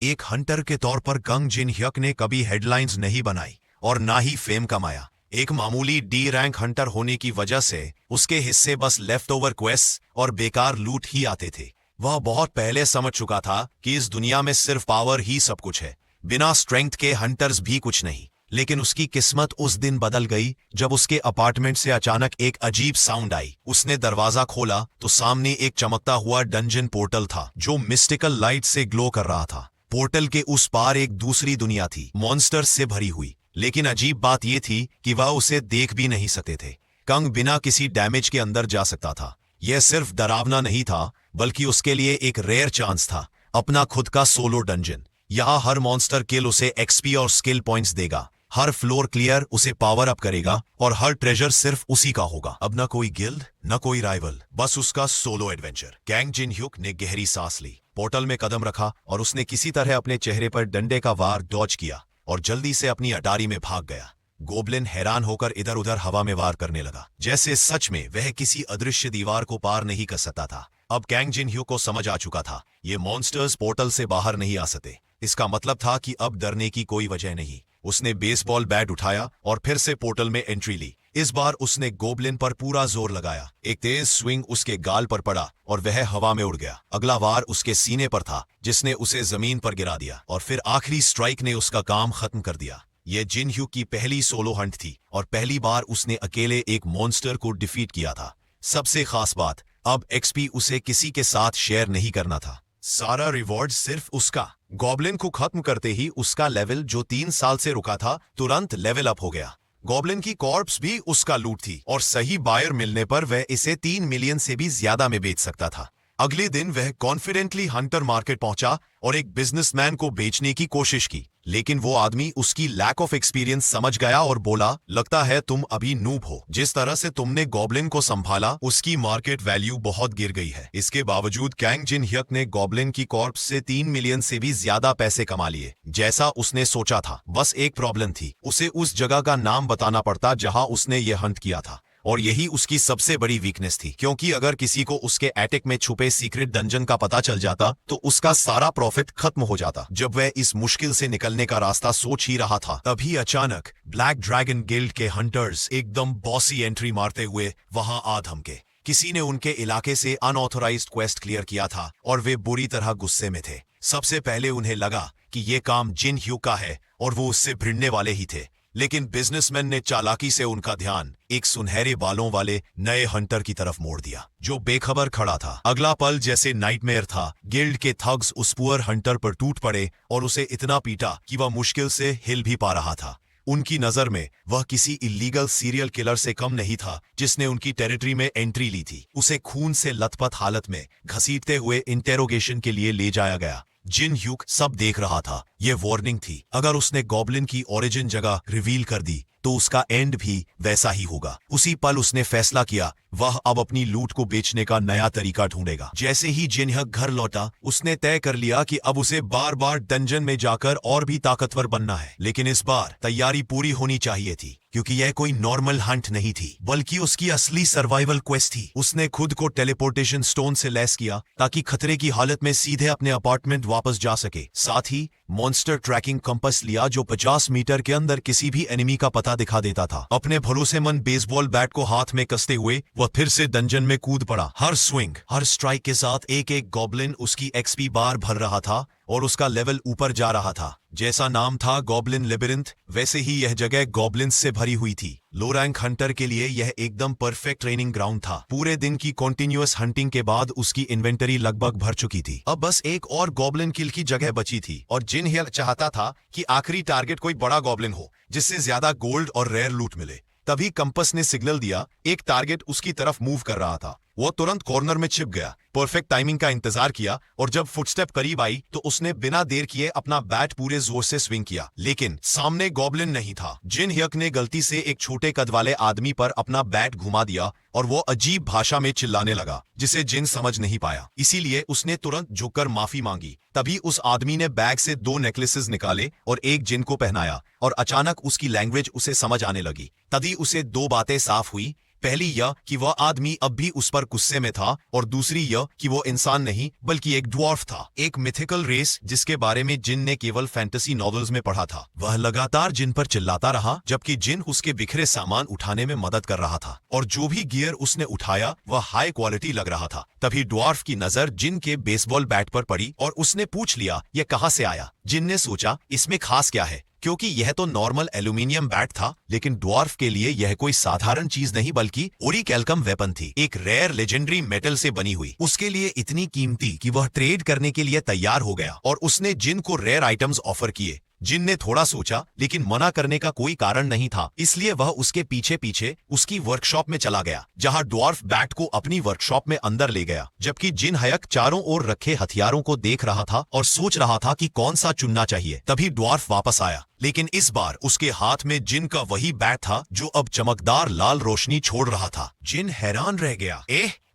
एक हंटर के तौर पर कंग जिन ह्यक ने कभी हेडलाइंस नहीं बनाई और ना ही फेम कमाया। एक मामूली डी रैंक हंटर होने की वजह से उसके हिस्से बस लेफ्ट ओवर क्वेस्ट और बेकार लूट ही आते थे। वह बहुत पहले समझ चुका था कि इस दुनिया में सिर्फ पावर ही सब कुछ है, बिना स्ट्रेंथ के हंटर्स भी कुछ नहीं। लेकिन उसकी किस्मत उस दिन बदल गई जब उसके अपार्टमेंट से अचानक एक अजीब साउंड आई। उसने दरवाजा खोला तो सामने एक चमकता हुआ डंजन पोर्टल था जो मिस्टिकल लाइट से ग्लो कर रहा था। पोर्टल के उस पार एक दूसरी दुनिया थी, मॉन्स्टर्स से भरी हुई। लेकिन अजीब बात यह थी कि वह उसे देख भी नहीं सकते थे। कंग बिना किसी डैमेज के अंदर जा सकता था। यह सिर्फ डरावना नहीं था, बल्कि उसके लिए एक रेयर चांस था, अपना खुद का सोलो डंजन। यहाँ हर मॉन्स्टर किल उसे एक्सपी और स्किल पॉइंट्स देगा, हर फ्लोर क्लियर उसे पावर अप करेगा और हर ट्रेजर सिर्फ उसी का होगा। अब न कोई गिल्ड, न कोई राइवल, बस उसका सोलो एडवेंचर। कैंग जिन ह्युक ने गहरी सांस ली, पोर्टल में कदम रखा और उसने किसी तरह अपने चेहरे पर डंडे का वार डॉज किया और जल्दी से अपनी अटारी में भाग गया। गोब्लिन हैरान होकर इधर उधर हवा में वार करने लगा, जैसे सच में वह किसी अदृश्य दीवार को पार नहीं कर सकता था। अब कैंग जिन ह्यू को समझ आ चुका था, ये मॉन्स्टर्स पोर्टल से बाहर नहीं आ सकते। इसका मतलब था कि अब डरने की कोई वजह नहीं। उसने बेसबॉल बैट उठाया और फिर से पोर्टल में एंट्री ली। इस बार उसने गोब्लिन पर पूरा जोर लगाया। एक तेज स्विंग उसके गाल पर पड़ा और वह हवा में उड़ गया। अगला वार उसके सीने पर था, जिसने उसे जमीन पर गिरा दिया और फिर आखिरी स्ट्राइक ने उसका काम खत्म कर दिया। यह जिन ह्यू की पहली सोलो हंट थी और पहली बार उसने अकेले एक मॉन्स्टर को डिफीट किया था। सबसे खास बात, अब एक्सपी उसे किसी के साथ शेयर नहीं करना था। सारा रिवॉर्ड सिर्फ उसका। गॉब्लिन को खत्म करते ही उसका लेवल, जो 3 साल से रुका था, तुरंत लेवल अप हो गया। गॉब्लिन की कॉर्प्स भी उसका लूट थी और सही बायर मिलने पर वह इसे 3 मिलियन से भी ज्यादा में बेच सकता था। अगले दिन वह कॉन्फिडेंटली हंटर मार्केट पहुंचा और एक बिजनेसमैन को बेचने की कोशिश की, लेकिन वो आदमी उसकी लैक ऑफ एक्सपीरियंस समझ गया और बोला, लगता है तुम अभी नूब हो। जिस तरह से तुमने गॉब्लिन को संभाला, उसकी मार्केट वैल्यू बहुत गिर गई है। इसके बावजूद कैंग जिन ह्यक ने गॉब्लिन की कॉर्प्स से 3 मिलियन से भी ज्यादा पैसे कमा लिए, जैसा उसने सोचा था। बस एक प्रॉब्लम थी, उसे उस जगह का नाम बताना पड़ता जहां उसने ये हंट किया था। और यही उसकी सबसे बड़ी वीकनेस थी, क्योंकि अगर किसी को उसके एटिक में छुपे सीक्रेट डंजन का पता चल जाता तो उसका सारा प्रॉफिट खत्म हो जाता। जब वह इस मुश्किल से निकलने का रास्ता सोच ही रहा था, तभी अचानक ब्लैक ड्रैगन गिल्ड के हंटर्स एकदम बॉसी एंट्री मारते हुए वहां आ धमके। किसी ने उनके इलाके से अनऑथोराइज्ड क्वेस्ट क्लियर किया था और वे बुरी तरह गुस्से में थे। सबसे पहले उन्हें लगा कि ये काम जिन ह्यू का है और वो उससे भिड़ने वाले ही थे, लेकिन बिजनेसमैन ने चालाकी से उनका ध्यान एक सुनहरे बालों वाले नए हंटर की तरफ मोड़ दिया, जो बेखबर खड़ा था। अगला पल जैसे नाइटमेयर था। गिल्ड के थग्स उस पुअर हंटर पर टूट पड़े और उसे इतना पीटा कि वह मुश्किल से हिल भी पा रहा था। उनकी नजर में वह किसी इल्लीगल सीरियल किलर से कम नहीं था, जिसने उनकी टेरिटरी में एंट्री ली थी। उसे खून से लथपथ हालत में घसीटते हुए इंटेरोगेशन के लिए ले जाया गया। जिन ह्यूक सब देख रहा था। यह वार्निंग थी, अगर उसने गॉब्लिन की ओरिजिन जगह रिवील कर दी तो उसका एंड भी वैसा ही होगा। उसी पल उसने फैसला किया, वह अब अपनी लूट को बेचने का नया तरीका ढूंढेगा। जैसे ही जिन ह्यक घर लौटा, उसने तय कर लिया कि अब उसे बार बार डंजन में जाकर और भी ताकतवर बनना है। लेकिन इस बार तैयारी पूरी होनी चाहिए थी, क्योंकि यह कोई नॉर्मल हंट नहीं थी, बल्कि उसकी असली सर्वाइवल क्वेस्ट थी। उसने खुद को टेलीपोर्टेशन स्टोन से लैस किया ताकि खतरे की हालत में सीधे अपने अपार्टमेंट वापस जा सके। साथ ही मॉन्स्टर ट्रैकिंग कंपास लिया, जो 50 मीटर के अंदर किसी भी एनिमी का पता दिखा देता था। अपने भरोसेमंद बेसबॉल बैट को हाथ में कसते हुए वह फिर से डंजन में कूद पड़ा। हर स्विंग, हर स्ट्राइक के साथ एक एक गॉब्लिन उसकी एक्सपी बार भर रहा था और उसका लेवल ऊपर जा रहा था। जैसा नाम था गॉब्लिन लेबिरिंथ, वैसे ही यह जगह गॉब्लिन से भरी हुई थी। लो रैंक हंटर के लिए यह एकदम परफेक्ट ट्रेनिंग ग्राउंड था। पूरे दिन की कॉन्टिन्यूअस हंटिंग के बाद उसकी इन्वेंटरी लगभग भर चुकी थी। अब बस एक और गॉब्लिन किल की जगह बची थी और जिन ह्यक चाहता था कि आखिरी टारगेट कोई बड़ा गॉब्लिन हो, जिससे ज्यादा गोल्ड और रेयर लूट मिले। तभी कंपस ने सिग्नल दिया, एक टारगेट उसकी तरफ मूव कर रहा था। वो तुरंत कॉर्नर में छिप गया, परफेक्ट टाइमिंग का इंतजार किया और जब फुटस्टेप करीब आई तो उसने बिना देर किए अपना बैट पूरे जोर से स्विंग किया। लेकिन सामने गॉब्लिन नहीं था। जिन ह्यक ने गलती से एक छोटे कद वाले आदमी पर अपना बैट घुमा दिया और वो अजीब भाषा में चिल्लाने लगा, जिसे जिन समझ नहीं पाया। इसीलिए उसने तुरंत झुककर माफी मांगी। तभी उस आदमी ने बैग से 2 नेकलेसेस निकाले और एक जिन को पहनाया और अचानक उसकी लैंग्वेज उसे समझ आने लगी। तभी उसे 2 बातें साफ हुई। पहली यह कि वह आदमी अब भी उस पर गुस्से में था, और दूसरी यह कि वो इंसान नहीं बल्कि एक ड्वार्फ था, एक मिथिकल रेस जिसके बारे में जिन ने केवल फैंटेसी नॉवेल्स में पढ़ा था। वह लगातार जिन पर चिल्लाता रहा जबकि जिन उसके बिखरे सामान उठाने में मदद कर रहा था, और जो भी गियर उसने उठाया वह हाई क्वालिटी लग रहा था। तभी ड्वार्फ की नजर जिन के बेसबॉल बैट पर पड़ी और उसने पूछ लिया, यह कहां से आया? जिन ने सोचा, इसमें खास क्या है, क्योंकि यह तो नॉर्मल एल्यूमिनियम बैट था, लेकिन ड्वार्फ के लिए यह कोई साधारण चीज नहीं बल्कि ओरिकैल्कम वेपन थी, एक रेयर लेजेंडरी मेटल से बनी हुई, उसके लिए इतनी कीमती कि वह ट्रेड करने के लिए तैयार हो गया, और उसने जिन को रेयर आइटम्स ऑफर किए। जिन ने थोड़ा सोचा, लेकिन मना करने का कोई कारण नहीं था, इसलिए वह उसके पीछे पीछे उसकी वर्कशॉप में चला गया, जहां ड्वार्फ बैट को अपनी वर्कशॉप में अंदर ले गया, जबकि जिन हयक चारों ओर रखे हथियारों को देख रहा था और सोच रहा था कि कौन सा चुनना चाहिए। तभी ड्वार्फ वापस आया, लेकिन इस बार उसके हाथ में जिन का वही बैट था जो अब चमकदार लाल रोशनी छोड़ रहा था। जिन हैरान रह गया,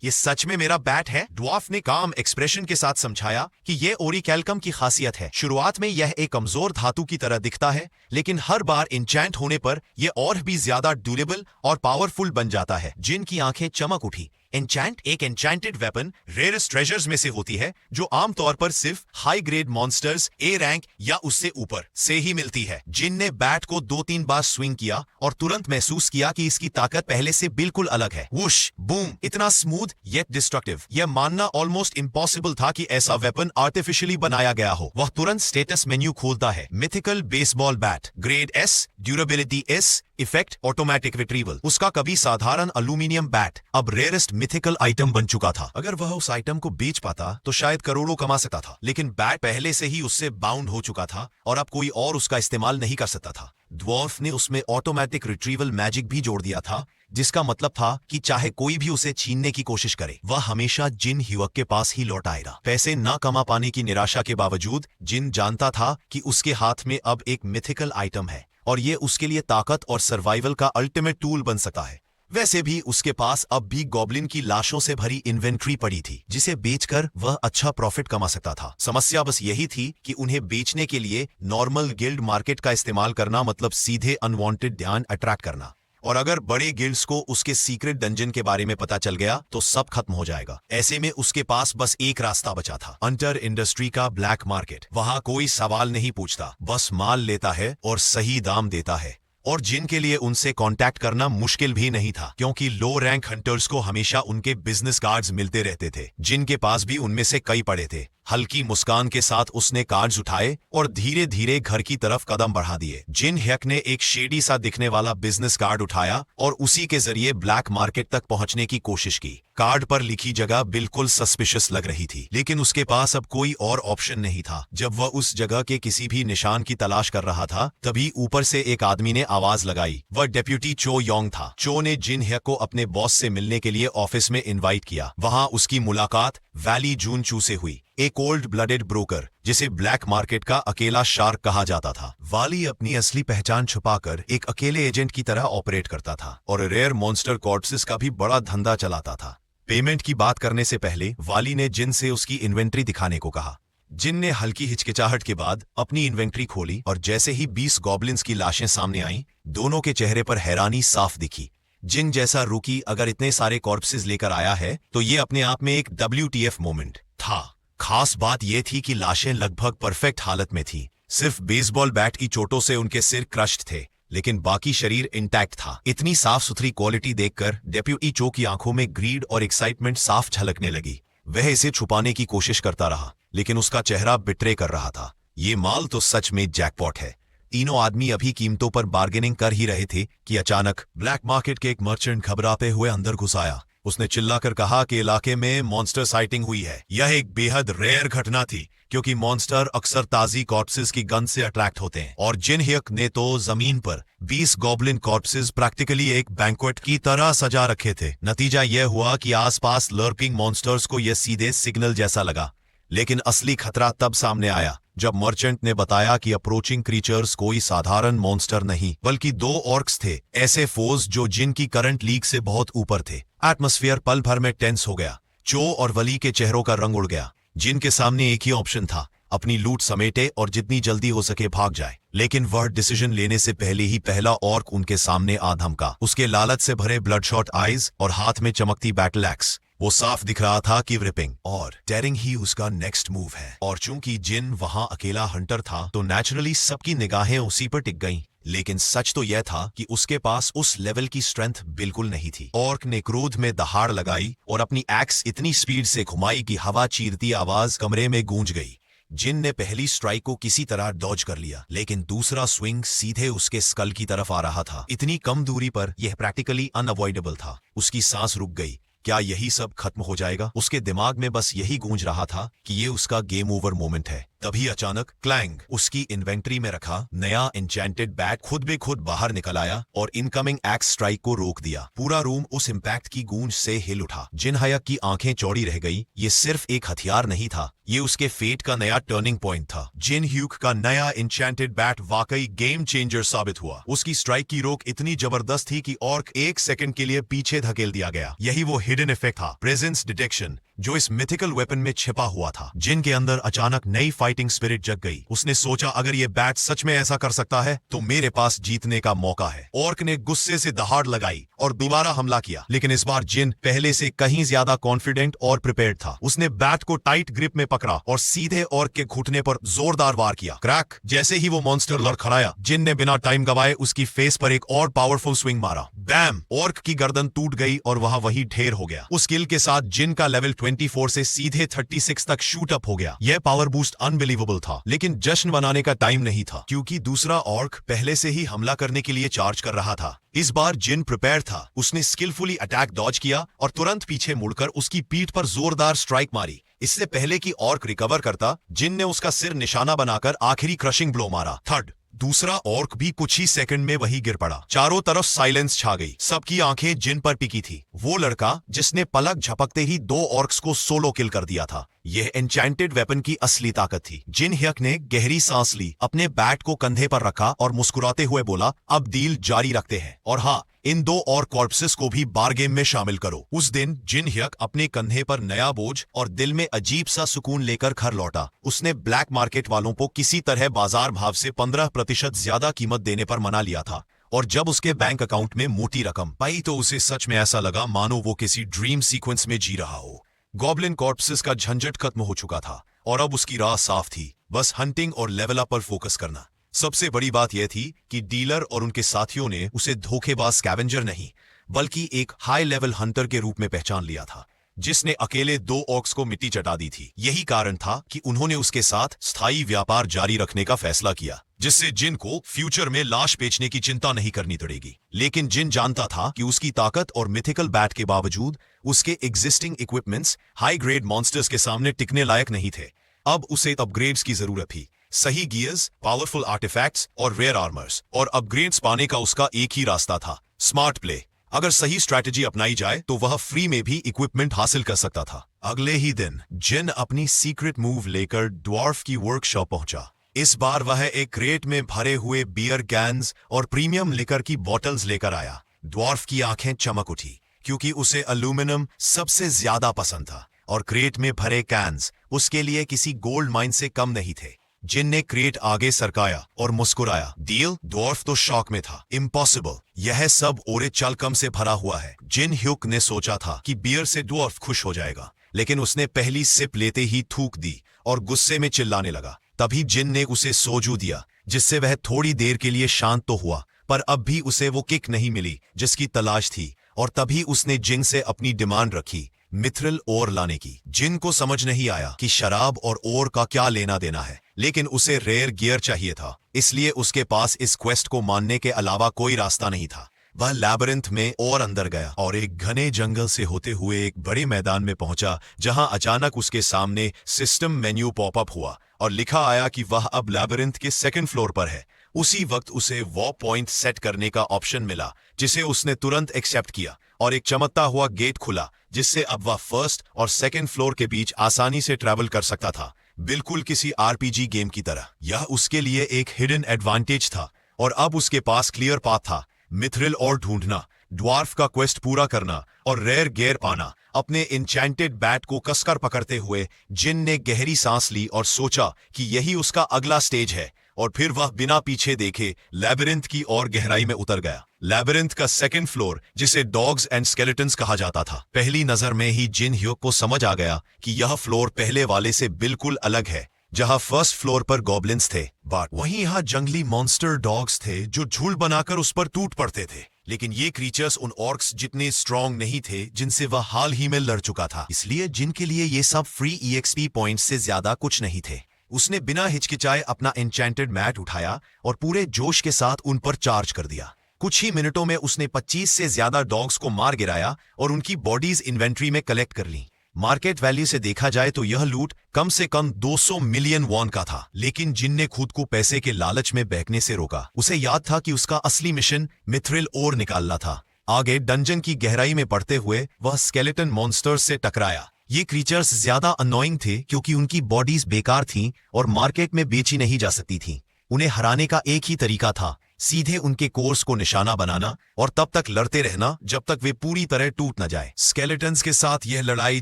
ये सच में मेरा बैट है? ड्वार्फ ने काम एक्सप्रेशन के साथ समझाया कि यह ओरिकैल्कम की खासियत है। शुरुआत में यह एक कमजोर धातु की तरह दिखता है, लेकिन हर बार इंचैंट होने पर यह और भी ज्यादा ड्यूरेबल और पावरफुल बन जाता है। जिन की आंखें चमक उठी। एन्चैंट एक एन्चैंटेड वेपन रेयरेस्ट ट्रेजर्स में से होती है, जो आमतौर पर सिर्फ high grade monsters A rank या उससे ऊपर से ही मिलती है। जिन ने बैट को 2-3 बार स्विंग किया और तुरंत महसूस किया कि इसकी ताकत पहले से बिल्कुल अलग है। वुश, बूम, इतना स्मूथ येट डिस्ट्रक्टिव। यह मानना ऑलमोस्ट इम्पॉसिबल था कि ऐसा वेपन आर्टिफिशियली बनाया गया हो। वह तुरंत स्टेटस मेन्यू खोलता है। Mythical baseball bat, grade S, durability S, effect automatic retrieval. उसका कभी साधारण एल्यूमिनियम बैट अब रेयरेस्ट मिथिकल आइटम बन चुका था। अगर वह उस आइटम को बेच पाता तो शायद करोड़ों कमा सकता था, लेकिन बैट पहले से ही उससे बाउंड हो चुका था और अब कोई और उसका इस्तेमाल नहीं कर सकता था। ड्वार्फ ने उसमें ऑटोमेटिक रिट्रीवल मैजिक भी जोड़ दिया था, जिसका मतलब था कि चाहे कोई भी उसे छीनने की कोशिश करे, वह हमेशा जिन ह्यूक के पास ही लौट आएगा। पैसे ना कमा पाने की निराशा के बावजूद जिन जानता था कि उसके हाथ में अब एक मिथिकल आइटम है और ये उसके लिए ताकत और सर्वाइवल का अल्टीमेट टूल बन सकता है। वैसे भी उसके पास अब भी गॉब्लिन की लाशों से भरी इन्वेंट्री पड़ी थी, जिसे बेचकर वह अच्छा प्रॉफिट कमा सकता था। समस्या बस यही थी कि उन्हें बेचने के लिए नॉर्मल गिल्ड मार्केट का इस्तेमाल करना मतलब सीधे अनवांटेड ध्यान अट्रैक्ट करना, और अगर बड़े गिल्ड्स को उसके सीक्रेट डंजन के बारे में पता चल गया तो सब खत्म हो जाएगा। ऐसे में उसके पास बस एक रास्ता बचा था, अंटर इंडस्ट्री का ब्लैक मार्केट। वहां कोई सवाल नहीं पूछता, बस माल लेता है और सही दाम देता है। और जिन के लिए उनसे कांटेक्ट करना मुश्किल भी नहीं था, क्योंकि लो रैंक हंटर्स को हमेशा उनके बिजनेस कार्ड्स मिलते रहते थे। जिन के पास भी उनमें से कई पड़े थे। हल्की मुस्कान के साथ उसने कार्ड्स उठाए और धीरे धीरे घर की तरफ कदम बढ़ा दिए। जिन ह्यक ने एक शेडी सा दिखने वाला बिजनेस कार्ड उठाया और उसी के जरिए ब्लैक मार्केट तक पहुंचने की कोशिश की। कार्ड पर लिखी जगह बिल्कुल सस्पिशियस लग रही थी, लेकिन उसके पास अब कोई और ऑप्शन नहीं था। जब वह उस जगह के किसी भी निशान की तलाश कर रहा था, तभी ऊपर से एक आदमी ने आवाज लगाई। वह डेप्यूटी चो योंग था। चो ने जिन ह्यक को अपने बॉस से मिलने के लिए ऑफिस में इनवाइट किया। वहां उसकी मुलाकात वैली जून चू से हुई, एक कोल्ड ब्लडेड ब्रोकर जिसे ब्लैक मार्केट का अकेला शार्क कहा जाता था। वाली अपनी असली पहचान छुपाकर एक अकेले एजेंट की तरह ऑपरेट करता था और रेयर मॉन्स्टर कॉर्प्सेस का भी बड़ा धंधा चलाता था। पेमेंट की बात करने से पहले वाली ने जिन से उसकी इन्वेंट्री दिखाने को कहा। जिन ने हल्की हिचकिचाहट के बाद अपनी इन्वेंट्री खोली और जैसे ही 20 गॉब्लिन्स की लाशें सामने आईं, दोनों के चेहरे पर हैरानी साफ दिखी। जिन जैसा रूकी अगर इतने सारे कॉर्प्सेस लेकर आया है तो ये अपने आप में एक WTF मोमेंट था। खास बात यह थी कि लाशें लगभग परफेक्ट हालत में थी। सिर्फ बेसबॉल बैट की चोटों से उनके सिर क्रश्ड थे, लेकिन बाकी शरीर इंटैक्ट था। इतनी साफ सुथरी क्वालिटी देखकर डेप्यूटी चो की आंखों में ग्रीड और एक्साइटमेंट साफ झलकने लगी। वह इसे छुपाने की कोशिश करता रहा, लेकिन उसका चेहरा बिट्रे कर रहा था। ये माल तो सच में जैकपॉट है। तीनों आदमी अभी कीमतों पर बार्गेनिंग कर ही रहे थे कि अचानक ब्लैक मार्केट के एक मर्चेंट घबराते हुए अंदर घुस आया। उसने चिल्लाकर कहा कि इलाके में मॉन्स्टर साइटिंग हुई है। यह एक बेहद रेयर घटना थी, क्योंकि मॉन्स्टर अक्सर ताजी कॉर्प्सेस की गंध से अट्रैक्ट होते हैं। और जिन ह्यक ने तो जमीन पर 20 गॉब्लिन कॉर्प्सेस प्रैक्टिकली एक बैंक्वेट की तरह सजा रखे थे। नतीजा यह हुआ कि आसपास लर्किंग मॉन्स्टर्स को यह सीधे सिग्नल जैसा लगा, लेकिन असली खतरा तब सामने आया जब मर्चेंट ने बताया कि अप्रोचिंग क्रीचर्स कोई साधारण मॉन्स्टर नहीं बल्कि 2 ऑर्क्स थे, ऐसे फोर्स जो जिन की करंट लीग से बहुत ऊपर थे। एटमॉस्फेयर पल भर में टेंस हो गया। चो और वली के चेहरों का रंग उड़ गया। जिन के सामने एक ही ऑप्शन था, अपनी लूट समेटे और जितनी जल्दी हो सके भाग जाए। लेकिन वह डिसीजन लेने से पहले ही पहला ऑर्क उनके सामने आ धमका। उसके लालच से भरे ब्लडशॉट आईज और हाथ में चमकती बैटल एक्स। वो साफ दिख रहा था कि रिपिंग और टेयरिंग ही उसका नेक्स्ट मूव है। और चूंकि जिन वहां अकेला हंटर था तो नेचुरली सबकी निगाहें उसी पर टिक गईं। लेकिन सच तो यह था कि उसके पास उस लेवल की स्ट्रेंथ बिल्कुल नहीं थी। ऑर्क ने क्रोध में दहाड़ लगाई और अपनी एक्स इतनी स्पीड से घुमाई कि हवा चीरती आवाज कमरे में गूंज गई। जिन ने पहली स्ट्राइक को किसी तरह डॉज कर लिया, लेकिन दूसरा स्विंग सीधे उसके स्कल की तरफ आ रहा था। इतनी कम दूरी पर यह प्रैक्टिकली अनअवॉइडेबल था। उसकी सांस रुक गई। क्या यही सब खत्म हो जाएगा? उसके दिमाग में बस यही गूंज रहा था कि ये उसका गेम ओवर मोमेंट है। तभी अचानक क्लैंग उसकी इन्वेंट्री में रखा नया एन्चेंटेड बैट खुद बे खुद बाहर निकल आया और इनकमिंग एक्स स्ट्राइक को रोक दिया। पूरा रूम उस इम्पैक्ट की गूंज से हिल उठा। जिन हयक की आंखें चौड़ी रह गई। ये सिर्फ एक हथियार नहीं था, ये उसके फेट का नया टर्निंग पॉइंट था। जिन ह्यूक का नया एन्चेंटेड बैट वाकई गेम चेंजर साबित हुआ। उसकी स्ट्राइक की रोक इतनी जबरदस्त थी कि ऑर्क एक सेकंड के लिए पीछे धकेल दिया गया। यही वो हिडन इफेक्ट था, प्रेजेंस डिटेक्शन, जो इस मिथिकल वेपन में छिपा हुआ था। जिन के अंदर अचानक नई फाइटिंग स्पिरिट जग गई। उसने सोचा अगर ये बैट सच में ऐसा कर सकता है तो मेरे पास जीतने का मौका है। ऑर्क ने गुस्से से दहाड़ लगाई और दोबारा हमला किया, लेकिन इस बार जिन पहले से कहीं ज्यादा कॉन्फिडेंट और प्रिपेयर्ड था। उसने बैट को टाइट ग्रिप में पकड़ा और सीधे ऑर्क के घुटने पर जोरदार वार किया। क्रैक! जैसे ही वो मॉन्स्टर लड़खड़ाया, जिन ने बिना टाइम गवाए उसकी फेस पर एक और पावरफुल स्विंग मारा। बैम! ऑर्क की गर्दन टूट गई और वह वही ढेर हो गया। उस स्किल के साथ जिन का लेवल 24 से सीधे 36 तक शूट अप हो गया। यह पावर बूस्ट अनबिलीवेबल था, लेकिन जश्न मनाने का टाइम नहीं था, क्योंकि दूसरा ऑर्क पहले से ही हमला करने के लिए चार्ज कर रहा था। इस बार जिन प्रिपेयर था। उसने स्किलफुली अटैक डॉज किया और तुरंत पीछे मुड़कर उसकी पीठ पर जोरदार स्ट्राइक मारी। इससे पहले कि ऑर्क रिकवर करता, जिन ने उसका सिर निशाना बनाकर आखिरी क्रशिंग ब्लो मारा। थर्ड! दूसरा ऑर्क भी कुछ ही सेकंड में वही गिर पड़ा। चारों तरफ साइलेंस छा गई। सबकी आंखें जिन पर टिकी थी। वो लड़का जिसने पलक झपकते ही 2 ऑर्क्स को सोलो किल कर दिया था। यह एन्चेंटेड वेपन की असली ताकत थी। जिन ह्यक ने गहरी सांस ली, अपने बैट को कंधे पर रखा और मुस्कुराते हुए बोला, अब डील जारी रखते हैं, और हाँ, इन 2 और कॉर्पसेस को भी बार गेम में शामिल करो। उस दिन जिन ह्यक अपने कंधे पर नया बोझ और दिल में अजीब सा सुकून लेकर घर लौटा। उसने ब्लैक मार्केट वालों को किसी तरह बाजार भाव से 15% ज्यादा कीमत देने पर मना लिया था, और जब उसके बैंक अकाउंट में मोटी रकम पाई तो उसे सच में ऐसा लगा मानो वो किसी ड्रीम सीक्वेंस में जी रहा हो। गॉब्लिन कॉर्पसेस का झंझट खत्म हो चुका था और अब उसकी राह साफ थी, बस हंटिंग और लेवल अप पर फोकस करना। सबसे बड़ी बात यह थी कि डीलर और उनके साथियों ने उसे धोखेबाज स्कैवेंजर नहीं, बल्कि एक हाई लेवल हंटर के रूप में पहचान लिया था, जिसने अकेले 2 ऑक्स को मिट्टी चटा दी थी। यही कारण था कि उन्होंने उसके साथ स्थायी व्यापार जारी रखने का फैसला किया, जिससे जिन को फ्यूचर में लाश बेचने की चिंता नहीं करनी पड़ेगी। लेकिन जिन जानता था कि उसकी ताकत और मिथिकल बैट के बावजूद उसके existing equipments high grade monsters के सामने टिकने लायक नहीं थे। अब उसे अपग्रेड्स की जरूरत थी, सही गियर्स, पावरफुल आर्टिफैक्ट्स और रेयर आर्मर्स। और अपग्रेड्स पाने का उसका एक ही रास्ता था, स्मार्ट प्ले। अगर सही स्ट्रैटेजी अपनाई जाए तो वह फ्री में भी इक्विपमेंट हासिल कर सकता था। अगले ही दिन जिन अपनी सीक्रेट मूव लेकर ड्वार्फ की वर्कशॉप पहुंचा। इस बार वह एक क्रेट में भरे हुए बियर कैन्स और प्रीमियम लिकर की बॉटल्स लेकर आया। ड्वार्फ की आंखें चमक उठी, क्योंकि उसे एल्यूमिनियम सबसे ज्यादा पसंद था, और क्रेट में भरे कैन्स उसके लिए किसी गोल्ड माइन से कम नहीं थे। जिन ने क्रेट आगे सरकाया और मुस्कुराया। डील? ड्वार्फ तो शॉक में था। इम्पॉसिबल, यह सब ओरे चालकम से भरा हुआ है। जिन ह्यूक ने सोचा था कि बियर से ड्वार्फ खुश हो जाएगा, लेकिन उसने पहली सिप लेते ही थूक दी और गुस्से में चिल्लाने लगा। तभी जिन ने उसे सोजू दिया, जिससे वह थोड़ी देर के लिए शांत तो हुआ, पर अब भी उसे वो किक नहीं मिली जिसकी तलाश थी। और तभी उसने जिन से अपनी डिमांड रखी, मिथ्रिल ओर लाने की। जिन को समझ नहीं आया कि शराब और ओर का क्या लेना देना है, लेकिन उसे रेयर गियर चाहिए था, इसलिए उसके पास इस क्वेस्ट को मानने के अलावा कोई रास्ता नहीं था। वह लैबिरिंथ में और अंदर गया और एक घने जंगल से होते हुए एक बड़े मैदान में पहुंचा, जहां अचानक उसके सामने सिस्टम मेन्यू पॉपअप हुआ और लिखा आया कि वह अब लैबिरिंथ के 2nd फ्लोर पर है। उसी वक्त उसे वो पॉइंट सेट करने का ऑप्शन मिला, जिसे उसने तुरंत एक्सेप्ट किया, और एक चमकता हुआ गेट खुला, जिससे अब वह 1st और 2nd फ्लोर के बीच आसानी से ट्रैवल कर सकता था, बिल्कुल किसी आरपीजी गेम की तरह। यह उसके लिए एक हिडन एडवांटेज था, और अब उसके पास क्लियर पाथ था, मिथ्रिल और ढूंढना, ड्वार्फ का क्वेस्ट पूरा करना और रेयर गियर पाना। अपने इंचेंटेड बैट को कसकर पकड़ते हुए जिन ने गहरी सांस ली और सोचा कि यही उसका अगला स्टेज है। और फिर वह बिना पीछे देखे लैबिरिंथ की ओर गहराई में उतर गया। लैबिरिंथ का सेकंड फ्लोर, जिसे डॉग्स एंड स्केलेटन्स कहा जाता था, पहली नजर में ही जिन ह्यूक को समझ आ गया कि यह फ्लोर पहले वाले से बिल्कुल अलग है। जहां फर्स्ट फ्लोर पर गॉब्लिन्स थे, बट वहीं यहां जंगली मॉन्स्टर डॉग्स थे जो झूल बनाकर उस पर टूट पड़ते थे। लेकिन ये क्रीचर्स उन ऑर्क्स जितने स्ट्रॉन्ग नहीं थे जिनसे वह हाल ही में लड़ चुका था, इसलिए जिनके लिए ये सब फ्री EXP पॉइंट्स से ज्यादा कुछ नहीं थे। उसने बिना हिचकिचाए अपना एन्चेंटेड मैट उठाया और पूरे जोश के साथ उन पर चार्ज कर दिया। कुछ ही मिनटों में उसने 25 से ज्यादा डॉग्स को मार गिराया और उनकी बॉडीज इन्वेंट्री में कलेक्ट कर ली। मार्केट वैल्यू से देखा जाए तो यह लूट कम से कम 200 मिलियन वॉन का था, लेकिन जिन ने खुद को पैसे के लालच में बहकने से रोका। उसे याद था कि उसका असली मिशन मिथ्रिल ओर निकालना था। आगे डंजन की गहराई में पड़ते हुए वह स्केलेटन मॉन्स्टर्स से टकराया। ये क्रीचर्स ज्यादा अनोइंग थे क्योंकि उनकी बॉडीज बेकार थीं और मार्केट में बेची नहीं जा सकती थीं। उन्हें हराने का एक ही तरीका था, सीधे उनके कोर्स को निशाना बनाना और तब तक लड़ते रहना जब तक वे पूरी तरह टूट न जाए। स्केलेटन्स के साथ यह लड़ाई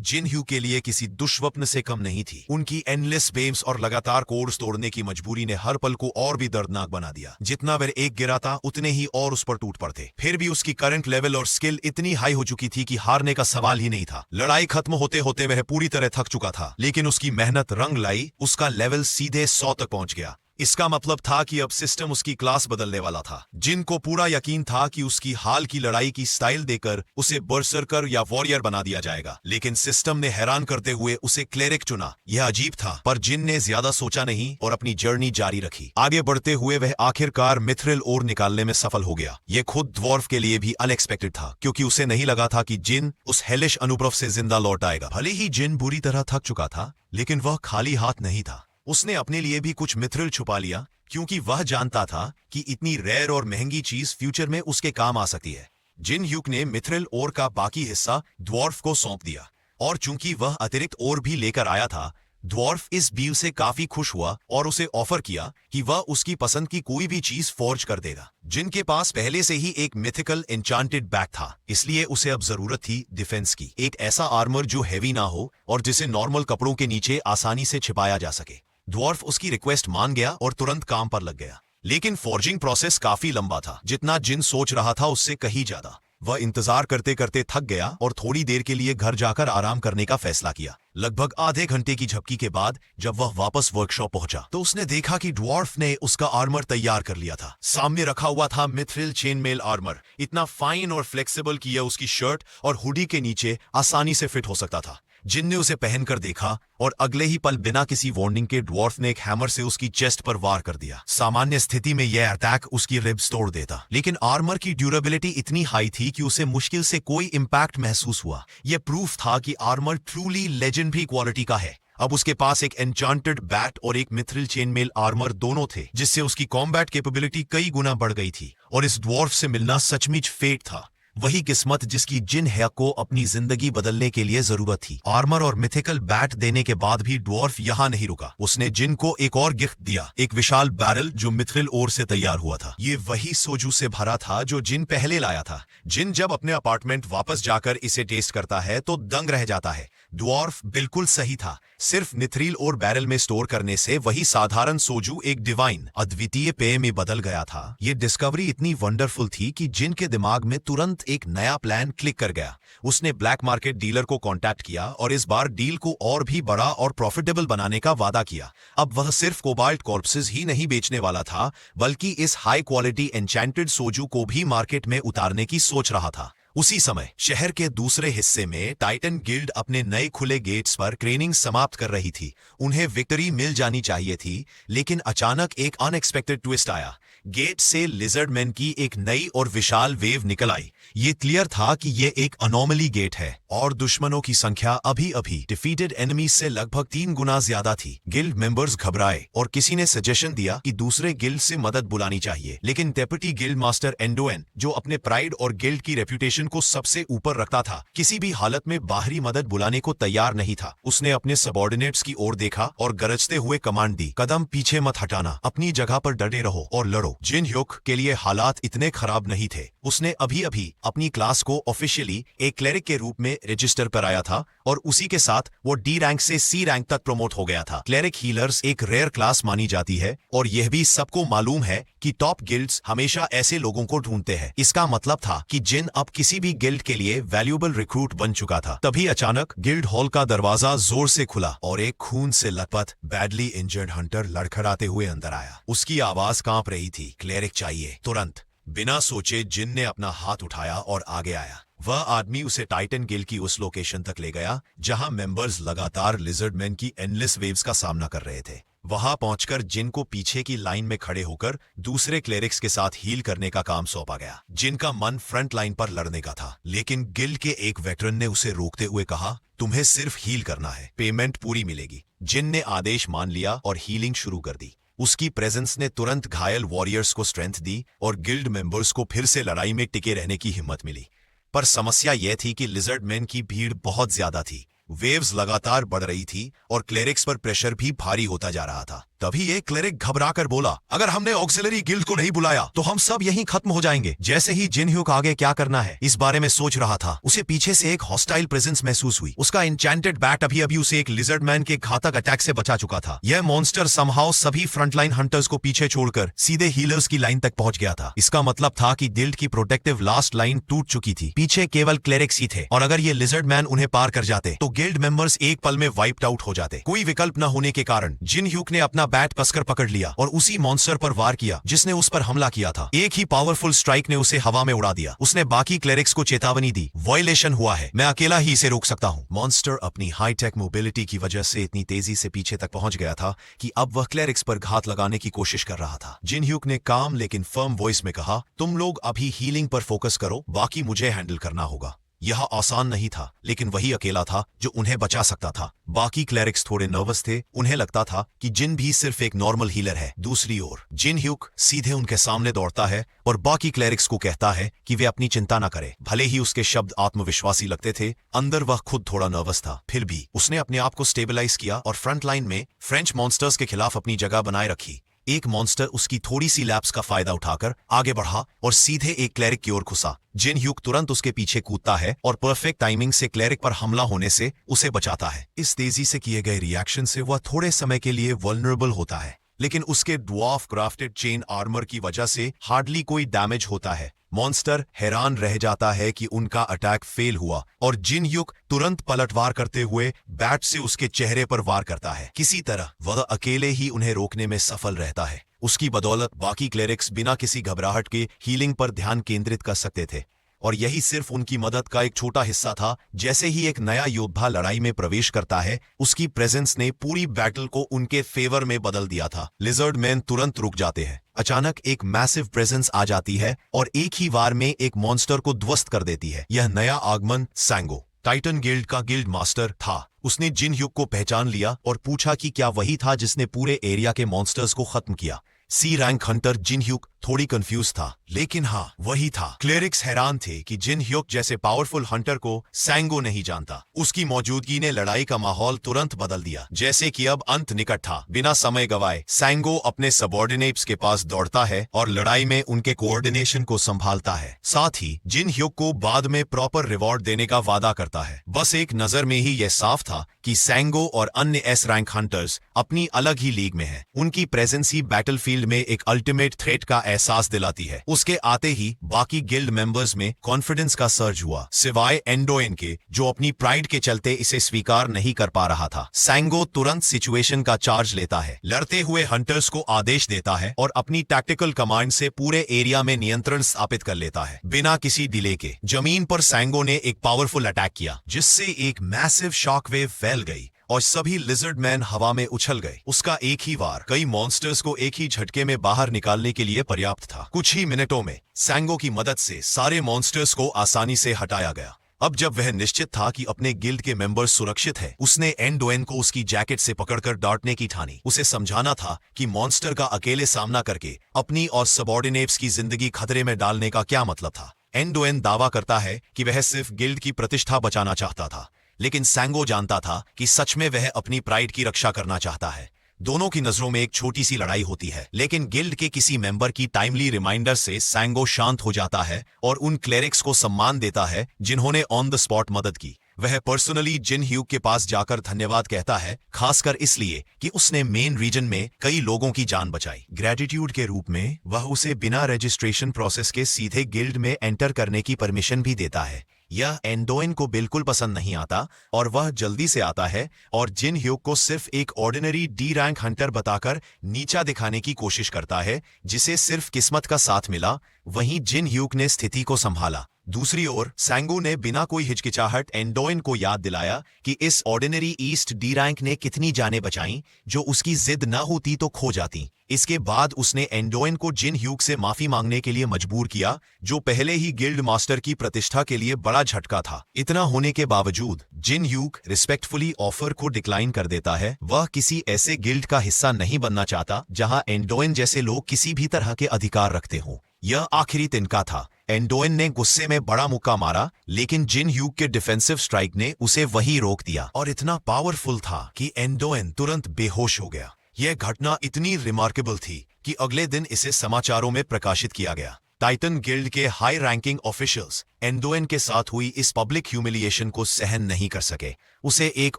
जिन ह्यू के लिए किसी दुष्स्वप्न से कम नहीं थी। उनकी एंडलेस बेम्स और लगातार कोर्स तोड़ने की मजबूरी ने हर पल को और भी दर्दनाक बना दिया। जितना वह एक गिरा था उतने ही और उस पर टूट पड़ते। फिर भी उसकी करंट लेवल और स्किल इतनी हाई हो चुकी थी कि हारने का सवाल ही नहीं था। लड़ाई खत्म होते होते वह पूरी तरह थक चुका था, लेकिन उसकी मेहनत रंग लाई। उसका लेवल सीधे 100 तक पहुंच गया। इसका मतलब था कि अब सिस्टम उसकी क्लास बदलने वाला था। जिन को पूरा यकीन था कि उसकी हाल की लड़ाई की स्टाइल देकर उसे बर्सर्कर या वॉरियर बना दिया जाएगा, लेकिन सिस्टम ने हैरान करते हुए उसे क्लेरिक चुना। यह अजीब था, पर जिन ने ज्यादा सोचा नहीं और अपनी जर्नी जारी रखी। आगे बढ़ते हुए वह आखिरकार मिथ्रिल ओर निकालने में सफल हो गया। यह खुद ड्वार्फ के लिए भी अनएक्सपेक्टेड था, क्योंकि उसे नहीं लगा था कि जिन उस हेलिश अनुभव से जिंदा लौट आएगा। भले ही जिन बुरी तरह थक चुका था, लेकिन वह खाली हाथ नहीं था। उसने अपने लिए भी कुछ मिथ्रिल छुपा लिया, क्योंकि वह जानता था कि इतनी रेयर और महंगी चीज फ्यूचर में उसके काम आ सकती है। जिन ह्यूक ने मिथ्रिल ओर का बाकी हिस्सा ड्वार्फ को सौंप दिया, और चूंकि वह अतिरिक्त ओर भी लेकर आया था, ड्वार्फ इस डील से काफी खुश हुआ और उसे ऑफर किया कि वह उसकी पसंद की कोई भी चीज फॉर्ज कर देगा। जिनके पास पहले से ही एक मिथिकल एन्चांटेड बैग था, इसलिए उसे अब जरूरत थी डिफेंस की। एक ऐसा आर्मर जो हैवी ना हो और जिसे नॉर्मल कपड़ों के नीचे आसानी से छिपाया जा सके। ड्वार्फ उसकी रिक्वेस्ट मान गया और तुरंत काम पर लग गया। लेकिन फॉर्जिंग प्रोसेस काफी लंबा था, जितना जिन सोच रहा था उससे कहीं ज्यादा। वह इंतजार करते करते थक गया और थोड़ी देर के लिए घर जाकर आराम करने का फैसला किया। लगभग आधे घंटे की झपकी के बाद जब वह वापस वर्कशॉप पहुंचा तो उसने देखा कि ड्वार्फ ने उसका आर्मर तैयार कर लिया था। सामने रखा हुआ था मिथ्रिल चेनमेल आर्मर, इतना फाइन और फ्लेक्सिबल कि यह उसकी शर्ट और हुडी के नीचे आसानी से फिट हो सकता था। जिन ने उसे पहनकर देखा और अगले ही पल बिना किसी वार्निंग के ड्वार्फ ने एक हैमर से उसकी चेस्ट पर वार कर दिया। सामान्य स्थिति में यह अटैक उसकी रिब्स तोड़ देता, लेकिन आर्मर की ड्यूरेबिलिटी इतनी हाई थी कि उसे मुश्किल से कोई इंपैक्ट महसूस हुआ। यह प्रूफ था कि आर्मर ट्रूली लेजेंडरी क्वालिटी का है। अब उसके पास एक एन्चांटेड बैट और एक मिथ्रिल चेनमेल आर्मर दोनों थे, जिससे उसकी कॉम्बैट कैपेबिलिटी कई गुना बढ़ गई थी। और इस ड्वार्फ से मिलना सचमुच फेट था, वही किस्मत जिसकी जिन ह्यूक को अपनी जिंदगी बदलने के लिए जरूरत थी। आर्मर और मिथिकल बैट देने के बाद भी ड्वार्फ यहाँ नहीं रुका। उसने जिन को एक और गिफ्ट दिया, एक विशाल बैरल जो मिथ्रिल ओर से तैयार हुआ था। ये वही सोजू से भरा था जो जिन पहले लाया था। जिन जब अपने अपार्टमेंट वापस जाकर इसे टेस्ट करता है तो दंग रह जाता है। ड्वार्फ बिल्कुल सही था, सिर्फ मिथ्रिल और बैरल में स्टोर करने से वही साधारण सोजू एक डिवाइन अद्वितीय पेय में बदल गया था। ये डिस्कवरी इतनी वंडरफुल थी कि जिन के दिमाग में तुरंत एक नया प्लान क्लिक कर गया। उसने ब्लैक मार्केट डीलर को कांटेक्ट किया और इस बार डील को और भी बड़ा और प्रॉफिटेबल बनाने का वादा किया। अब वह सिर्फ कोबाल्ट कॉर्प्सेस ही नहीं बेचने वाला था, बल्कि इस हाई क्वालिटी एन्चेंटेड सोजू को भी मार्केट में उतारने की सोच रहा था। उसी समय शहर के दूसरे हिस्से में टाइटन गिल्ड अपने नए खुले गेट्स पर ट्रेनिंग समाप्त कर रही थी। उन्हें विक्ट्री मिल जानी चाहिए थी, लेकिन अचानक एक अनएक्सपेक्टेड ट्विस्ट आया। गेट से लिजर्डमैन की एक नई और विशाल वेव निकल आई। ये क्लियर था कि ये एक अनोमली गेट है और दुश्मनों की संख्या अभी अभी डिफीटेड एनिमीज से लगभग 3 गुना ज्यादा थी। गिल्ड मेंबर्स घबराए और किसी ने सजेशन दिया कि दूसरे गिल्ड से मदद बुलानी चाहिए, लेकिन डेप्यूटी गिल्ड मास्टर एंडोएन, जो अपने प्राइड और गिल्ड की रेप्यूटेशन को सबसे ऊपर रखता था, किसी भी हालत में बाहरी मदद बुलाने को तैयार नहीं था। उसने अपने सबॉर्डिनेट्स की ओर देखा और गरजते हुए कमांड दी, कदम पीछे मत हटाना, अपनी जगह पर डटे रहो और लड़ो। जिन ह्यूक के लिए हालात इतने खराब नहीं थे। उसने अभी अभी अपनी क्लास को ऑफिशियली एक क्लेरिक के रूप में रजिस्टर कराया था और उसी के साथ वो डी रैंक से सी रैंक तक प्रमोट हो गया था। क्लेरिक हीलर्स एक रेयर क्लास मानी जाती है और यह भी सबको मालूम है कि टॉप गिल्ड्स हमेशा ऐसे लोगों को ढूंढते हैं। इसका मतलब था कि जिन अब किसी भी गिल्ड के लिए वैल्यूएबल रिक्रूट बन चुका था। तभी अचानक गिल्ड हॉल का दरवाजा जोर से खुला और एक खून से लथपथ बैडली इंजर्ड हंटर लड़खड़ाते हुए अंदर आया। उसकी आवाज कांप रही थी, क्लेरिक चाहिए तुरंत। बिना सोचे जिन ने अपना हाथ उठाया और आगे आया। वह आदमी उसे टाइटन गिल्ड की उस लोकेशन तक ले गया जहां मेंबर्स लगातार लिजर्डमैन की एंडलेस वेव्स का सामना कर रहे थे। वहां पहुंचकर जिन को पीछे की लाइन में खड़े होकर दूसरे क्लेरिक्स के साथ हील करने का काम सौंपा गया। जिनका मन फ्रंट लाइन पर लड़ने का था, लेकिन गिल्ड के एक वेटरन ने उसे रोकते हुए कहा, तुम्हें सिर्फ हील करना है, पेमेंट पूरी मिलेगी। जिन ने आदेश मान लिया और हीलिंग शुरू कर दी। उसकी प्रेजेंस ने तुरंत घायल वॉरियर्स को स्ट्रेंथ दी और गिल्ड मेंबर्स को फिर से लड़ाई में टिके रहने की हिम्मत मिली। पर समस्या यह थी कि लिजर्डमैन की भीड़ बहुत ज्यादा थी। वेव्स लगातार बढ़ रही थी और क्लेरिक्स पर प्रेशर भी भारी होता जा रहा था। तभी एक क्लेरिक घबराकर बोला, अगर हमने ऑक्सिलरी गिल्ड को नहीं बुलाया तो हम सब यहीं खत्म हो जाएंगे। जैसे ही जिन ह्यूक आगे क्या करना है इस बारे में सोच रहा था, उसे पीछे से एक हॉस्टाइल प्रेजेंस महसूस हुई। उसका इंचेंटेड बैट अभी अभी उसे एक लिजर्डमैन के घातक अटैक से बचा चुका था। यह मॉन्स्टर समहाउ सभी फ्रंटलाइन हंटर्स को पीछे छोड़कर सीधे हीलर्स की लाइन तक पहुंच गया था। इसका मतलब था कि गिल्ड की प्रोटेक्टिव लास्ट लाइन टूट चुकी थी। पीछे केवल क्लेरिक्स ही थे और अगर ये लिजर्डमैन उन्हें पार कर जाते तो गिल्ड मेंबर्स एक पल में वाइप्ड आउट हो जाते। कोई विकल्प न होने के कारण जिन ह्यूक ने अपना बैट कसकर पकड़ लिया और उसी मॉन्स्टर पर वार किया जिसने उस पर हमला किया था। एक ही पावरफुल स्ट्राइक ने उसे हवा में उड़ा दिया। उसने बाकी क्लेरिक्स को चेतावनी दी, वायलेशन हुआ है, मैं अकेला ही इसे रोक सकता हूं। मॉन्स्टर अपनी हाईटेक मोबिलिटी की वजह से इतनी तेजी से पीछे तक पहुंच गया था कि अब वह क्लेरिक्स पर घात लगाने की कोशिश कर रहा था। जिन ह्यूक ने काम लेकिन फर्म वॉइस में कहा, तुम लोग अभी हीलिंग पर फोकस करो, बाकी मुझे हैंडल करना होगा। यह आसान नहीं था, लेकिन वही अकेला था जो उन्हें बचा सकता था। बाकी क्लेरिक्स थोड़े नर्वस थे। उन्हें लगता था कि जिन भी सिर्फ एक नॉर्मल हीलर है। दूसरी ओर जिन ह्यूक सीधे उनके सामने दौड़ता है और बाकी क्लेरिक्स को कहता है कि वे अपनी चिंता न करें। भले ही उसके शब्द आत्मविश्वासी लगते थे, अंदर वह खुद थोड़ा नर्वस था। फिर भी उसने अपने आप को स्टेबलाइज किया और फ्रंट लाइन में फ्रेंच मॉन्स्टर्स के खिलाफ अपनी जगह बनाए रखी। एक मॉन्स्टर उसकी थोड़ी सी लैप्स का फायदा उठाकर आगे बढ़ा और सीधे एक क्लेरिक की ओर घुसा। जिन ह्यूक तुरंत उसके पीछे कूदता है और परफेक्ट टाइमिंग से क्लेरिक पर हमला होने से उसे बचाता है। इस तेजी से किए गए रिएक्शन से वह थोड़े समय के लिए वल्नरेबल होता है, लेकिन उसके ड्वार्फ क्राफ्टेड चेन आर्मर की वजह से हार्डली कोई डैमेज होता है। मॉन्स्टर हैरान रह जाता है कि उनका अटैक फेल हुआ और जिन ह्यूक तुरंत पलटवार करते हुए बैट से उसके चेहरे पर वार करता है। किसी तरह वह अकेले ही उन्हें रोकने में सफल रहता है। उसकी बदौलत बाकी क्लेरिक्स बिना किसी घबराहट के हीलिंग पर ध्यान केंद्रित कर सकते थे और यही सिर्फ उनकी मदद का एक छोटा हिस्सा था। जैसे ही एक नया योद्धा लड़ाई में प्रवेश करता है, उसकी प्रेजेंस ने पूरी बैटल को उनके फेवर में बदल दिया था। लिजर्ड मैन तुरंत रुक जाते हैं। अचानक एक मैसिव प्रेजेंस आ जाती है और एक ही वार में एक मॉन्स्टर को ध्वस्त कर देती है। यह नया आगमन सैंगो, टाइटन गिल्ड का गिल्ड मास्टर था। उसने जिन ह्यूक को पहचान लिया और पूछा कि क्या वही था जिसने पूरे एरिया के मॉन्स्टर्स को खत्म किया। सी रैंक हंटर जिन ह्यूक थोड़ी कंफ्यूज था, लेकिन हाँ वही था। क्लेरिक्स हैरान थे कि जिन ह्यूक जैसे पावरफुल हंटर को सैंगो नहीं जानता। उसकी मौजूदगी ने लड़ाई का माहौल तुरंत बदल दिया, जैसे कि अब अंत निकट था। बिना समय गवाए सैंगो अपने सबॉर्डिनेट्स के पास दौड़ता है और लड़ाई में उनके कोऑर्डिनेशन को संभालता है। साथ ही जिन ह्यूक को बाद में प्रॉपर रिवॉर्ड देने का वादा करता है। बस एक नजर में ही यह साफ था कि सैंगो और अन्य एस रैंक हंटर्स अपनी अलग ही लीग में हैं। उनकी प्रेजेंस ही बैटलफील्ड में एक अल्टीमेट थ्रेट का एहसास दिलाती है। उसके आते ही बाकी गिल्ड मेंबर्स में कॉन्फिडेंस का सर्ज हुआ, सिवाय एंडोइन के जो अपनी प्राइड के चलते इसे स्वीकार नहीं कर पा रहा था। सैंगो तुरंत सिचुएशन का चार्ज लेता है, लड़ते हुए हंटर्स को आदेश देता है और अपनी टैक्टिकल कमांड से पूरे एरिया में नियंत्रण स्थापित कर लेता है। बिना किसी डिले के जमीन पर सैंगो ने एक पावरफुल अटैक किया, जिससे एक मैसिव शॉकवेव फैल गई और सभी लिजर्ड मैन हवा में उछल गए। उसका एक ही वार कई मॉन्स्टर्स को एक ही झटके में बाहर निकालने के लिए पर्याप्त था। कुछ ही मिनटों में सैंगो की मदद से सारे मॉन्स्टर्स को आसानी से हटाया गया। अब जब वह निश्चित था कि अपने गिल्ड के मेंबर्स सुरक्षित हैं, उसने एंडोएन को उसकी जैकेट से पकड़कर डांटने की ठानी। उसे समझाना था कि मॉन्स्टर का अकेले सामना करके अपनी और सबॉर्डिनेट्स की जिंदगी खतरे में डालने का क्या मतलब था। एंडोएन दावा करता है कि वह सिर्फ गिल्ड की प्रतिष्ठा बचाना चाहता था, लेकिन सैंगो जानता था कि सच में वह अपनी प्राइड की रक्षा करना चाहता है। दोनों की नजरों में एक छोटी सी लड़ाई होती है, लेकिन गिल्ड के किसी मेंबर की टाइमली रिमाइंडर से सैंगो शांत हो जाता है और उन क्लेरिक्स को सम्मान देता है जिन्होंने ऑन द स्पॉट मदद की। वह पर्सनली जिन ह्यूक के पास जाकर धन्यवाद कहता है, खासकर इसलिए कि उसने मेन रीजन में कई लोगों की जान बचाई। ग्रेटिट्यूड के रूप में वह उसे बिना रजिस्ट्रेशन प्रोसेस के सीधे गिल्ड में एंटर करने की परमिशन भी देता है। यह एंडोइन को बिल्कुल पसंद नहीं आता और वह जल्दी से आता है और जिन ह्यूक को सिर्फ एक ऑर्डिनरी डी रैंक हंटर बताकर नीचा दिखाने की कोशिश करता है, जिसे सिर्फ किस्मत का साथ मिला। वहीं जिन ह्यूक ने स्थिति को संभाला। दूसरी ओर सैंगो ने बिना कोई हिचकिचाहट एंडोइन को याद दिलाया कि इस ऑर्डिनरी ईस्ट डी रैंक ने कितनी जानें बचाईं जो उसकी जिद न होती तो खो जाती। इसके बाद उसने एंडोइन को जिन ह्यूक से माफी मांगने के लिए मजबूर किया, जो पहले ही गिल्ड मास्टर की प्रतिष्ठा के लिए बड़ा झटका था। इतना होने के बावजूद जिन ह्यूक रिस्पेक्टफुली ऑफर को डिक्लाइन कर देता है। वह किसी ऐसे गिल्ड का हिस्सा नहीं बनना चाहता जहां एंडोइन जैसे लोग किसी भी तरह के अधिकार रखते हों। यह आखिरी तिनका था। एंडोइन ने गुस्से में बड़ा मुक्का मारा, लेकिन जिन ह्यूक के डिफेंसिव स्ट्राइक ने उसे वहीं रोक दिया और इतना पावरफुल था कि एंडोइन तुरंत बेहोश हो गया। यह घटना इतनी रिमार्केबल थी कि अगले दिन इसे समाचारों में प्रकाशित किया गया। टाइटन गिल्ड के हाई रैंकिंग ऑफिशियल्स एंडोइन के साथ हुई इस पब्लिक ह्यूमिलिएशन को सहन नहीं कर सके। उसे एक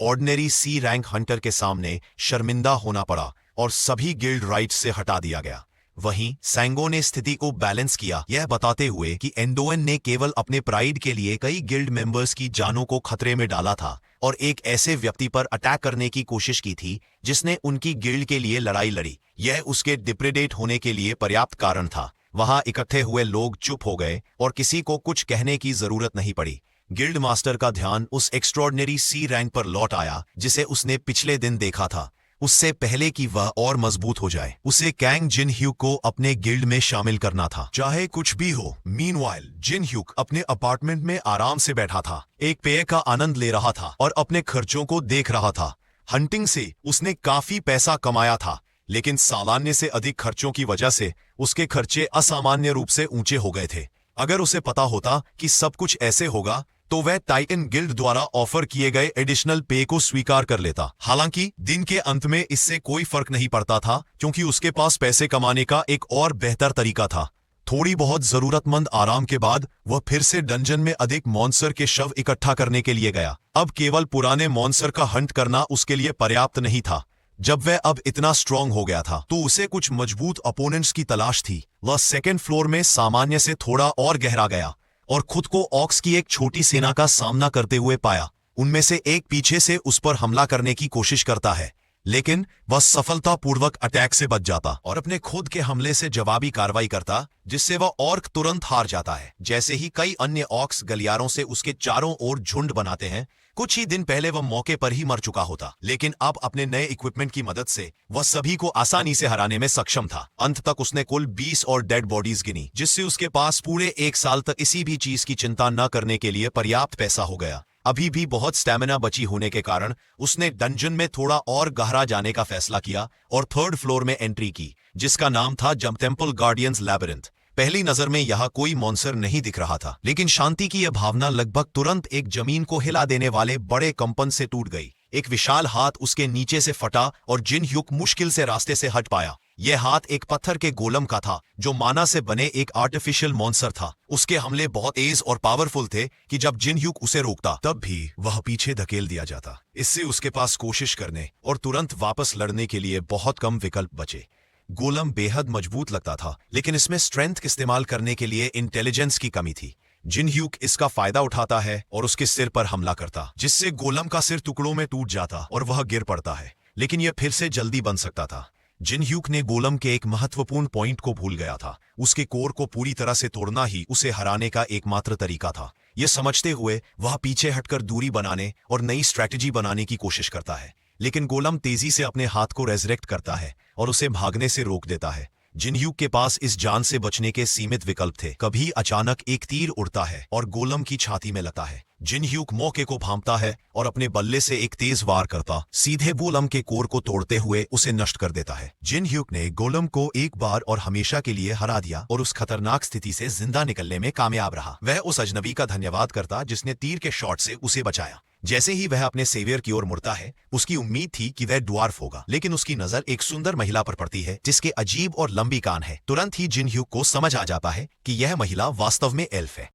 ऑर्डिनरी सी रैंक हंटर के सामने शर्मिंदा होना पड़ा और सभी गिल्ड राइट्स से हटा दिया गया। वहीं सैंगो ने स्थिति को बैलेंस किया, यह बताते हुए कि एंडोइन ने केवल अपने प्राइड के लिए कई गिल्ड मेंबर्स की जानों को खतरे में डाला था और एक ऐसे व्यक्ति पर अटैक करने की कोशिश की थी जिसने उनकी गिल्ड के लिए लड़ाई लड़ी। यह उसके डिप्रेडेट होने के लिए पर्याप्त कारण था। वहां इकट्ठे हुए लोग चुप हो गए और किसी को कुछ कहने की जरूरत नहीं पड़ी। गिल्ड मास्टर का ध्यान उस एक्स्ट्रॉर्डिनरी सी रैंक पर लौट आया जिसे उसने पिछले दिन देखा था। उससे पहले कि वह और मजबूत हो जाए, उसे कैंग जिन ह्यूक को अपने गिल्ड में शामिल करना था, चाहे कुछ भी हो। मीनवाइल जिन ह्यूक अपने अपार्टमेंट में आराम से बैठा था, एक पेय का आनंद ले रहा था और अपने खर्चों को देख रहा था। हंटिंग से उसने काफी पैसा कमाया था, लेकिन सालान्य से अधिक खर्चों की वजह से उसके खर्चे असामान्य रूप से ऊंचे हो गए थे। अगर उसे पता होता कि सब कुछ ऐसे होगा तो वह टाइटन गिल्ड द्वारा ऑफर किए गए एडिशनल पे को स्वीकार कर लेता। हालांकि दिन के अंत में इससे कोई फर्क नहीं पड़ता था, क्योंकि उसके पास पैसे कमाने का एक और बेहतर तरीका था। थोड़ी बहुत जरूरतमंद आराम के बाद वह फिर से डंजन में अधिक मॉन्स्टर के शव इकट्ठा करने के लिए गया। अब केवल पुराने मॉन्स्टर का हंट करना उसके लिए पर्याप्त नहीं था। जब वह अब इतना स्ट्रांग हो गया था तो उसे कुछ मजबूत अपोनेंट्स की तलाश थी। वह सेकेंड फ्लोर में सामान्य से थोड़ा और गहरा गया और खुद को ऑक्स की एक छोटी सेना का सामना करते हुए पाया। उनमें से एक पीछे से उस पर हमला करने की कोशिश करता है, लेकिन वह सफलतापूर्वक अटैक से बच जाता और अपने खुद के हमले से जवाबी कार्रवाई करता, जिससे वह ऑर्क तुरंत हार जाता है। जैसे ही कई अन्य ऑक्स गलियारों से उसके चारों ओर झुंड बनाते हैं। कुछ ही दिन पहले वह मौके पर ही मर चुका होता, लेकिन अब अपने नए इक्विपमेंट की मदद से वह सभी को आसानी से हराने में सक्षम था। अंत तक उसने कुल 20 और डेड बॉडीज गिनी, जिससे उसके पास पूरे 1 साल तक किसी भी चीज की चिंता न करने के लिए पर्याप्त पैसा हो गया। अभी भी बहुत स्टैमिना बची होने के कारण उसने डंजन में थोड़ा और गहरा जाने का फैसला किया और 3rd फ्लोर में एंट्री की, जिसका नाम था जम टेम्पल गार्डियंस लैबिरिंथ। पहली नजर में यहाँ कोई मॉन्स्टर नहीं दिख रहा था, लेकिन शांति की यह भावना लगभग तुरंत एक जमीन को हिला देने वाले बड़े कंपन से टूट गई। एक विशाल हाथ उसके नीचे से फटा और जिन ह्यूक मुश्किल से रास्ते से हट पाया। यह हाथ एक पत्थर के गोलम का था, जो माना से बने एक आर्टिफिशियल मॉन्स्टर था। उसके हमले बहुत तेज और पावरफुल थे कि जब जिन ह्यूक उसे रोकता, तब भी वह पीछे धकेल दिया जाता। इससे उसके पास कोशिश करने और तुरंत वापस लड़ने के लिए बहुत कम विकल्प बचे। गोलम बेहद मजबूत लगता था, लेकिन इसमें स्ट्रेंथ इस्तेमाल करने के लिए इंटेलिजेंस की कमी थी। जिन ह्यूक इसका फायदा उठाता है और उसके सिर पर हमला करता, जिससे गोलम का सिर टुकड़ों में टूट जाता और वह गिर पड़ता है, लेकिन यह फिर से जल्दी बन सकता था। जिन ह्यूक ने गोलम के एक महत्वपूर्ण पॉइंट को भूल गया था। उसके कोर को पूरी तरह से तोड़ना ही उसे हराने का एकमात्र तरीका था। यह समझते हुए वह पीछे हटकर दूरी बनाने और नई स्ट्रैटेजी बनाने की कोशिश करता है, लेकिन गोलम तेजी से अपने हाथ को रेजरेक्ट करता है और उसे भागने से रोक देता है। जिन ह्यूक के पास इस जान से बचने के सीमित विकल्प थे। कभी अचानक एक तीर उड़ता है और गोलम की छाती में लगता है। जिन ह्यूक मौके को भांपता है और अपने बल्ले से एक तेज वार करता सीधे गोलम के कोर को तोड़ते हुए उसे नष्ट कर देता है। जिन ह्यूक ने गोलम को एक बार और हमेशा के लिए हरा दिया और उस खतरनाक स्थिति से जिंदा निकलने में कामयाब रहा। वह उस अजनबी का धन्यवाद करता जिसने तीर के शॉट से उसे बचाया। जैसे ही वह अपने सेवियर की ओर मुड़ता है, उसकी उम्मीद थी कि वह ड्वार्फ होगा, लेकिन उसकी नजर एक सुंदर महिला पर पड़ती है जिसके अजीब और लंबी कान है। तुरंत ही जिन ह्यूक को समझ आ जाता है कि यह महिला वास्तव में एल्फ है।